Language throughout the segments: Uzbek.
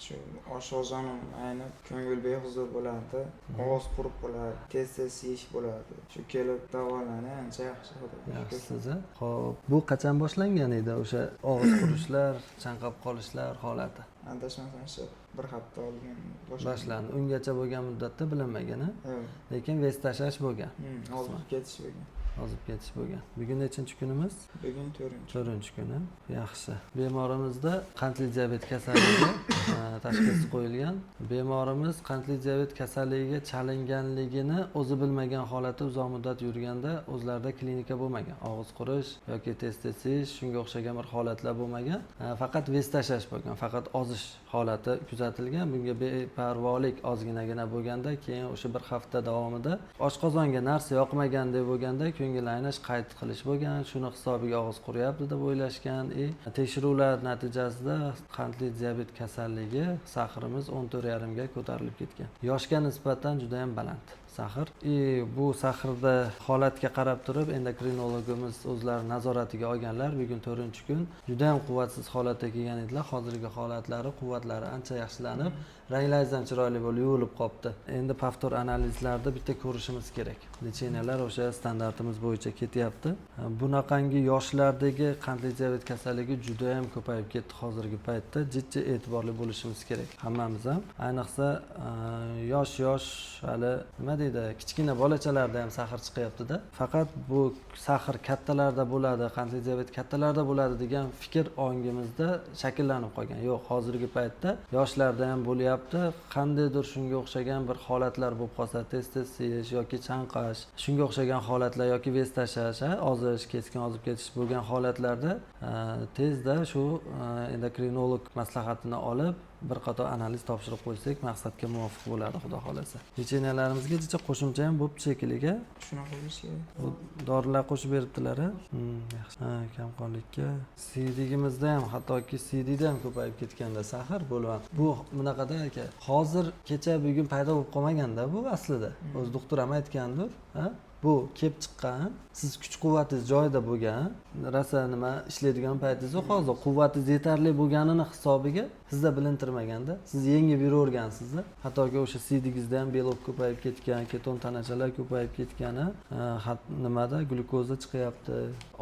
Shu oshqozonim aynib, ko'ngil behuzur bo'ladi, og'iz qurib bo'ladi, tez yeyish bo'ladi. Shu kelib davolanib ancha yaxshi bo'ldi. Yaxshisiz. Xo'p, bu qachon boshlangan edi o'sha og'iz qurishlar, chanqab qolishlar holati? Adashmasam shu bir hafta oldin Boshlandi. Ungacha bo'lgan muddatda bilinmagan, Evet. lekin vez tashlash bo'lgan. Ozib ketish bo'lgan. Ozib ketish bo'lgan. Bugun nechinchi kunimiz? Bugun 4-chi kuni. Yaxshi. Bemorimizda qandli diabet kasalligi tashxisi qo'yilgan. Bemorimiz qandli diabet kasalligiga chalinganligini o'zi bilmagan holatda uzoq muddat yurganda o'zlarida klinika bo'lmagan. Og'iz qurish yoki tez yeyish, shunga o'xshagan bir holatlar bo'lmagan. Faqat vez tashlash bo'lgan. Faqat ozish holati kuzatilgan. Bunga beparvolik ozginagina bo'lganda, keyin o'sha bir hafta davomida oshqozonga narsa yoqmagan deb bo'lganda ko'ngil aynish, qayd qilish bo'lgan. Shuni hisobiga og'iz quryapti deb o'ylashgan. Tekshiruvlar natijasida qandli diabet kasalligi sahrimiz 14,5 ga ko'tarilib ketgan. Yoshga nisbatan juda ham baland sahr. Bu sahrda holatga qarab turib endokrinologimiz o'zlari nazoratiga olganlar. Bugun 4-kun juda ham quvvatsiz holatga kelgan edilar. Hozirgi holatlari, quvvatlari ancha yaxshilanib, ranglari ham chiroyli bo'lib yuvilib qopti. Endi повтор analizlarda bitta ko'rishimiz kerak. Lecheniyalar o'sha standartimiz bo'yicha ketyapti. Bunaqangi yoshlardagi qandli diabet kasalligi juda ham ko'payib ketdi hozirgi paytda. Jiddiy e'tiborli bo'lishimiz kerak hammamiz ham. Ayniqsa yosh hali nima deydi, kichkina bolachalarda ham sahr chiqyapti-da. Faqat bu sahr kattalarda bo'ladi, qandli diabet kattalarda bo'ladi degan fikr ongimizda shakllanib qolgan. Yo'q, hozirgi paytda yoshlarda ham bo'lyapti. Qandaydir shunga o'xshagan bir holatlar bo'lib qolsa, tez yeyish yoki chanqash, shunga o'xshagan holatlar yoki vez tashlash, ozish, keskin ozib ketish bo'lgan holatlarda tezda shu endokrinolog maslahatini olib bir qator analiz topshirib qo'ysak maqsadga muvofiq bo'ladi, xudo xolasa. Lechenialarimizga qo'shimcha ham bo'pti shekilliga. Shunaqa bo'lishi kerak. Bu dorilar qo'shib beribdilar. Yaxshi. Kamqonlikka siydigimizda ham, hattoki siydida ham ko'payib ketganda sahr bo'ladi. Bu bunaqada aka. Hozir kecha bugun paydo bo'lib qolmaganda bu aslida. O'z doktor ham aytgandir, bu kelib chiqqan, siz kuch-quvvatingiz joyida bo'lgan, rosa nima ishlaydigan paytingiz yo'q, hozir quvvatingiz yetarli bo'lganini hisobiga sizda bilintirmaganda, siz yengib yuravergansiz. Hattoki o'sha siydigizda ham belok ko'payib ketgan, keton tanachalar ko'payib ketgani, nimada glyukoza chiqyapti.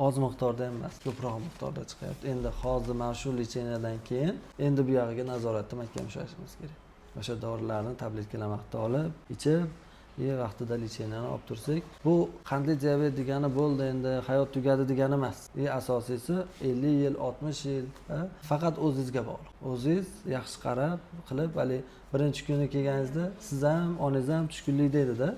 Oz miqdorda ham emas, ko'proq miqdorda chiqyapti. Endi hozir mana shu lecheniyadan keyin endi bu yog'iga nazoratni mahkam ushlashimiz kerak. O'sha dorilarni tabletkalar vaqtida olib, ichib vaqtida lecheniani olib tursak, bu qandli diabet degani bo'ldi, endi hayot tugadi degani emas. Asosiysi 50 yil, 60 yil faqat o'zingizga bog'liq. O'zingiz yaxshi qarab qilib, hali birinchi kuni kelganingizda siz ham, onangiz ham tushkunlik deydi-da.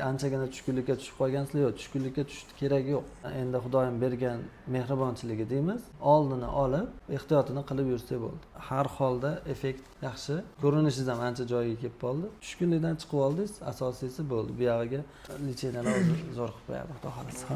Anchagina tushkunlikka tushib qolgansizlar, yo'q, tushkunlikka tushishni keragi yo'q. Endi Xudoyim bergan mehribonchiligi deymiz, oldini olib, ehtiyotini qilib yursak bo'ldi. Har holda effekt yaxshi, ko'rinishingiz ham ancha joyiga kelib qoldi. Tushkunlikdan chiqib oldingiz, asosiysi bo'ldi. Bu yog'iga lecheniyalar zo'r qilib qo'yadi, xudo xolasa.